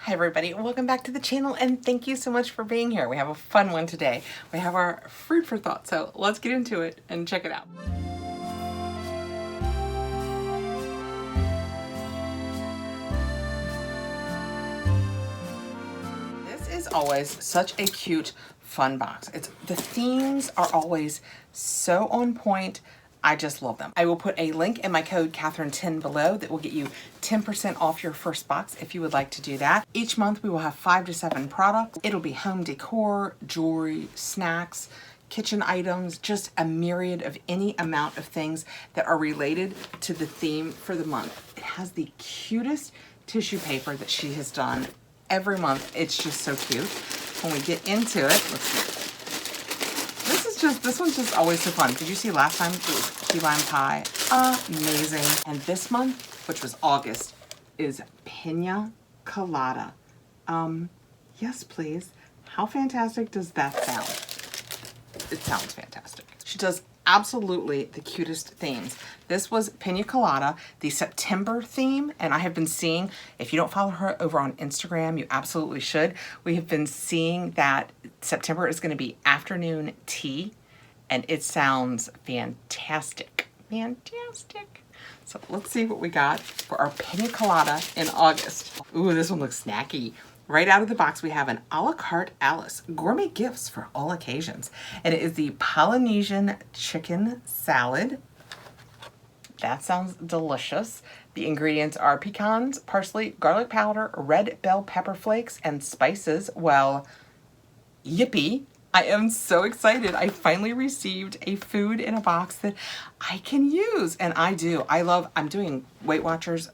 Hi everybody, welcome back to the channel and thank you so much for being here. We have a fun one today. We have our fruit for thought, so let's get into it and check it out. This is always such a cute, fun box. The themes are always so on point. I just love them. I will put a link in my code Kathrin10 below that will get you 10% off your first box if you would like to do that. Each month we will have 5 to 7 products. It'll be home decor, jewelry, snacks, kitchen items, just a myriad of any amount of things that are related to the theme for the month. It has the cutest tissue paper that she has done every month. It's just so cute. When we get into it, let's see. This one's just always so fun. Did you see last time it was key lime pie? Amazing. And this month, which was August, is Piña Colada. Yes, please. How fantastic does that sound? It sounds fantastic. She does absolutely the cutest themes. This was Piña Colada, the September theme, and I have been seeing, if you don't follow her over on Instagram, you absolutely should. We have been seeing that September is going to be afternoon tea, and it sounds fantastic. Fantastic. So let's see what we got for our Piña Colada in August. Ooh, this one looks snacky. Right out of the box, we have an a la carte Alice, gourmet gifts for all occasions. And it is the Polynesian chicken salad. That sounds delicious. The ingredients are pecans, parsley, garlic powder, red bell pepper flakes, and spices. Well, yippee. I am so excited. I finally received a food in a box that I can use. And I do. I'm doing Weight Watchers.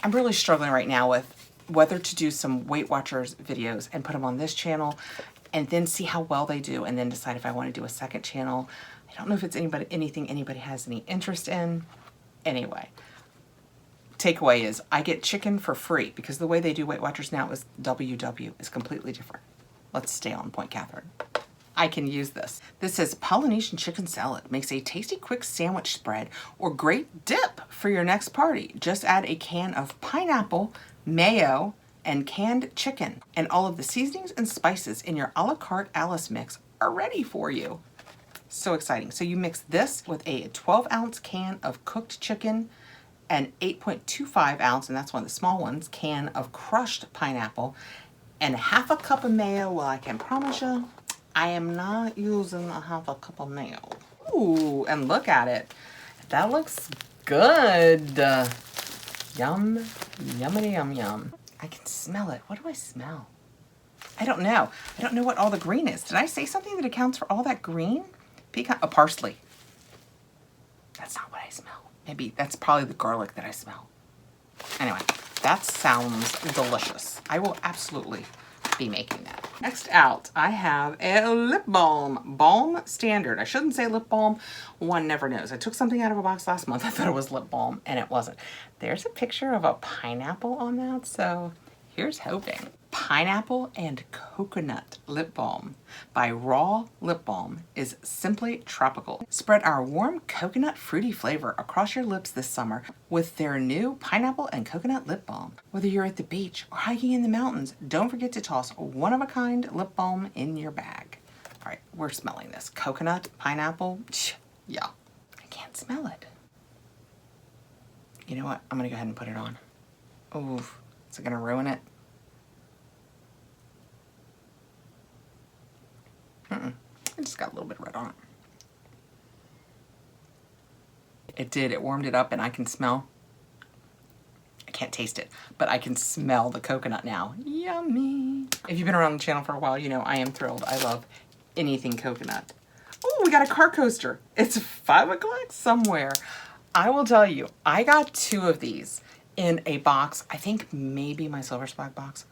I'm really struggling right now with whether to do some Weight Watchers videos and put them on this channel and then see how well they do and then decide if I want to do a second channel. I don't know if it's anything anybody has any interest in. Anyway, takeaway is I get chicken for free because the way they do Weight Watchers now is WW is completely different. Let's stay on point, Kathrin. I can use this. This says Polynesian chicken salad makes a tasty quick sandwich spread or great dip for your next party. Just add a can of pineapple, mayo, and canned chicken, and all of the seasonings and spices in your a la carte Alice mix are ready for you. So exciting. So you mix this with a 12-ounce can of cooked chicken, an 8.25 ounce, and that's one of the small ones, can of crushed pineapple, and half a cup of mayo. Well, I can promise you, I am not using a half a cup of mayo. Ooh, and look at it. That looks good. Yum, yummity yum yum. I can smell it. What do I smell? I don't know. I don't know what all the green is. Did I say something that accounts for all that green? Pecan, parsley. That's not what I smell. Maybe that's probably the garlic that I smell. Anyway, that sounds delicious. I will absolutely be making that. Next out, I have a lip balm. Balm Standard. I shouldn't say lip balm. One never knows. I took something out of a box last month. I thought it was lip balm, and it wasn't. There's a picture of a pineapple on that, so here's hoping. Pineapple and Coconut Lip Balm by Raw Lip Balm is simply tropical. Spread our warm coconut fruity flavor across your lips this summer with their new Pineapple and Coconut Lip Balm. Whether you're at the beach or hiking in the mountains, don't forget to toss one-of-a-kind lip balm in your bag. All right, we're smelling this. Coconut, pineapple, yeah. I can't smell it. You know what? I'm gonna go ahead and put it on. Oh, is it gonna ruin it? I just got a little bit of red on it. It did. It warmed it up and I can smell. I can't taste it, but I can smell the coconut now. Yummy. If you've been around the channel for a while, you know I am thrilled. I love anything coconut. Oh, we got a car coaster. It's 5 o'clock somewhere. I will tell you, I got 2 of these in a box. I think maybe my Silver Splag box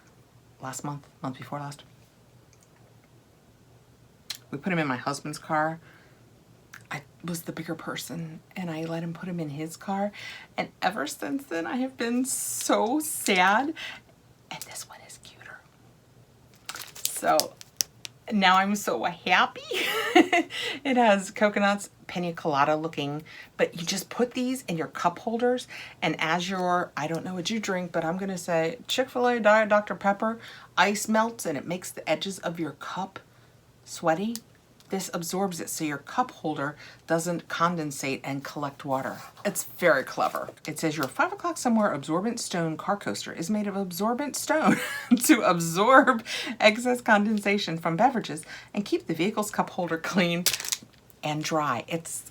last month before last. We put him in my husband's car. I was the bigger person and I let him put him in his car. And ever since then, I have been so sad. And this one is cuter. So Now I'm so happy. It has coconuts, Piña Colada looking, but you just put these in your cup holders, and as your, I don't know what you drink, but I'm gonna say Chick-fil-A Diet Dr. Pepper, ice melts and it makes the edges of your cup sweaty. This absorbs it so your cup holder doesn't condensate and collect water. It's very clever. It says your 5 o'clock somewhere absorbent stone car coaster is made of absorbent stone to absorb excess condensation from beverages and keep the vehicle's cup holder clean and dry.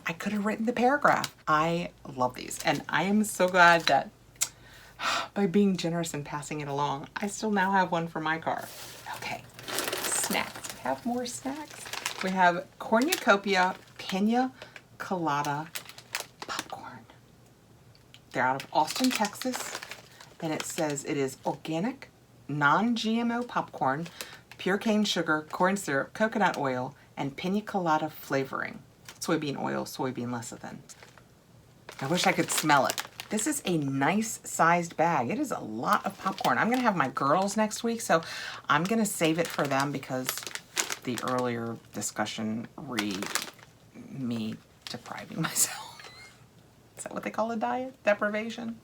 I could have written the paragraph. I love these, and I am so glad that by being generous and passing it along, I still now have one for my car. Okay, snacks. We have more snacks. We have Cornucopia Piña Colada popcorn. They're out of Austin, Texas, and it says it is organic, non-GMO popcorn, pure cane sugar, corn syrup, coconut oil, and piña colada flavoring. Soybean oil, soybean lecithin. I wish I could smell it. This is a nice sized bag. It is a lot of popcorn. I'm gonna have my girls next week, so I'm gonna save it for them because the earlier discussion me depriving myself. Is that what they call a diet? Deprivation?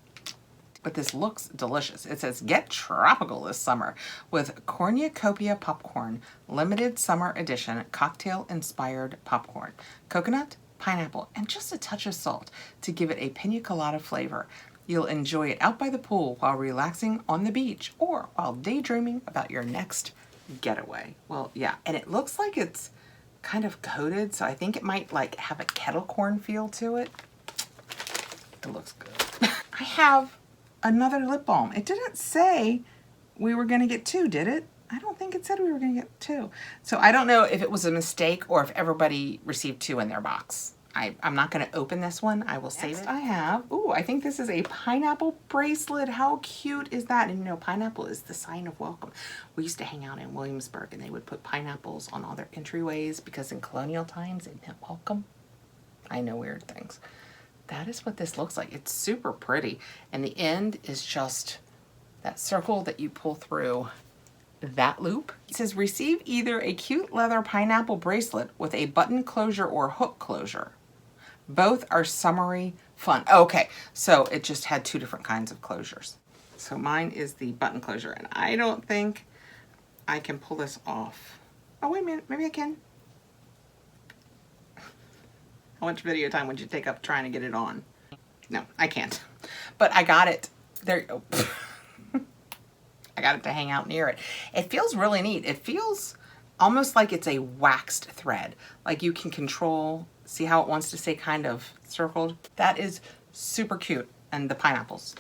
But this looks delicious. It says, get tropical this summer with Cornucopia popcorn, limited summer edition, cocktail-inspired popcorn. Coconut, pineapple, and just a touch of salt to give it a piña colada flavor. You'll enjoy it out by the pool while relaxing on the beach or while daydreaming about your next getaway. Well, yeah, and it looks like it's kind of coated, so I think it might like have a kettle corn feel to it. It looks good. I have another lip balm. It didn't say we were gonna get 2, did it? I don't think it said we were gonna get 2. So I don't know if it was a mistake or if everybody received 2 in their box. I'm not gonna open this one. I will save it. I have, ooh, I think this is a pineapple bracelet. How cute is that? And you know, pineapple is the sign of welcome. We used to hang out in Williamsburg and they would put pineapples on all their entryways because in colonial times it meant welcome. I know weird things. That is what this looks like. It's super pretty. And the end is just that circle that you pull through that loop. It says receive either a cute leather pineapple bracelet with a button closure or hook closure. Both are summery fun. Okay, so it just had 2 different kinds of closures. So mine is the button closure, and I don't think I can pull this off. Oh, wait a minute, maybe I can. How much video time would you take up trying to get it on? No, I can't. But I got it. There you go. I got it to hang out near it. It feels really neat. It feels almost like it's a waxed thread. Like you can control, see how it wants to stay kind of circled? That is super cute. And the pineapples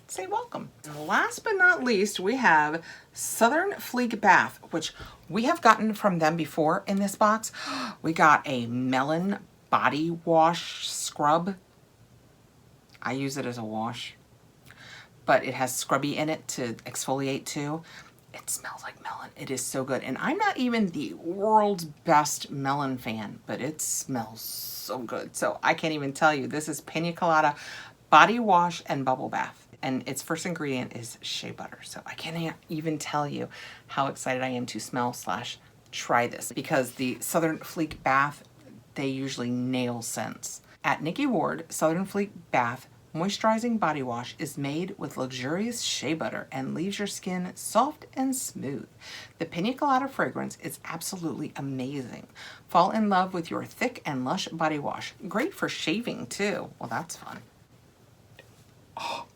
say welcome. And last but not least, we have Southern Fleek Bath, which we have gotten from them before in this box. We got a melon body wash scrub. I use it as a wash, but it has scrubby in it to exfoliate too. It smells like melon. It is so good. And I'm not even the world's best melon fan, but it smells so good. So I can't even tell you. This is Piña Colada body wash and bubble bath. And its first ingredient is shea butter. So I can't even tell you how excited I am to smell/try this, because the Southern Fleek Bath, they usually nail scents. At Nikki Ward, Southern Fleek Bath moisturizing body wash is made with luxurious shea butter and leaves your skin soft and smooth. The Piña Colada fragrance is absolutely amazing. Fall in love with your thick and lush body wash. Great for shaving too. Well, that's fun. Oh.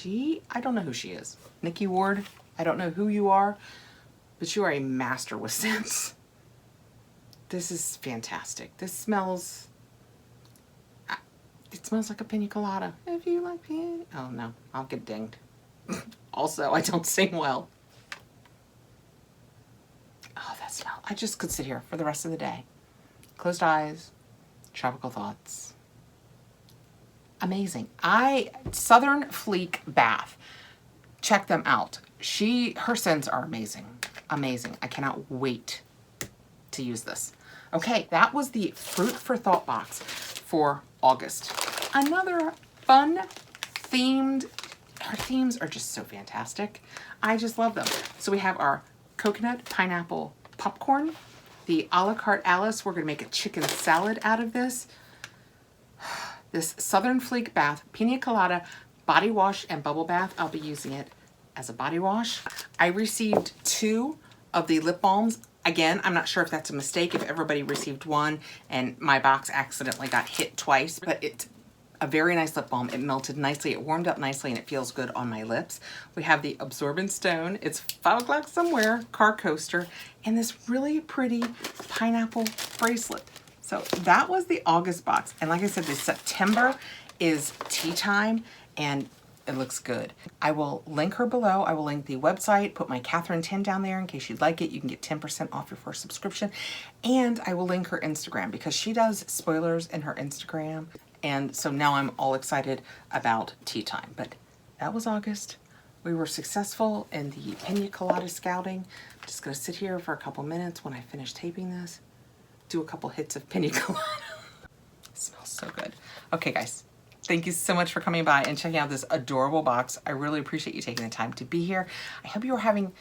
I don't know who she is. Nikki Ward, I don't know who you are, but you are a master with scents. This is fantastic. This smells, it smells like a piña colada. If you like piña, oh no, I'll get dinged. Also, I don't sing well. Oh, that smell. I just could sit here for the rest of the day. Closed eyes, tropical thoughts. Amazing. Southern Fleek Bath. Check them out. Her scents are amazing. Amazing. I cannot wait to use this. Okay, that was the Fruit for Thought box for August. Another fun themed, her themes are just so fantastic. I just love them. So we have our coconut pineapple popcorn. The a la carte Alice, we're gonna make a chicken salad out of this. This Southern Fleek Bath Piña Colada body wash and bubble bath. I'll be using it as a body wash. I received 2 of the lip balms. Again, I'm not sure if that's a mistake, if everybody received one and my box accidentally got hit twice, but it's a very nice lip balm. It melted nicely, it warmed up nicely, and it feels good on my lips. We have the Absorbent Stone, it's 5 o'clock somewhere, car coaster, and this really pretty pineapple bracelet. So that was the August box. And like I said, this September is tea time, and it looks good. I will link her below. I will link the website, put my Kathrin 10 down there in case you'd like it. You can get 10% off your first subscription. And I will link her Instagram because she does spoilers in her Instagram. And so now I'm all excited about tea time. But that was August. We were successful in the Piña Colada scouting. I'm just gonna sit here for a couple minutes when I finish taping this. Do a couple hits of Piña Colada. It smells so good. Okay guys, thank you so much for coming by and checking out this adorable box. I really appreciate you taking the time to be here. I hope you are having,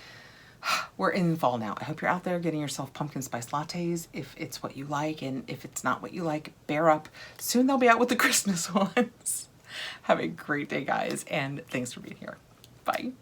we're in fall now. I hope you're out there getting yourself pumpkin spice lattes if it's what you like, and if it's not what you like, bear up. Soon they'll be out with the Christmas ones. Have a great day guys, and thanks for being here. Bye.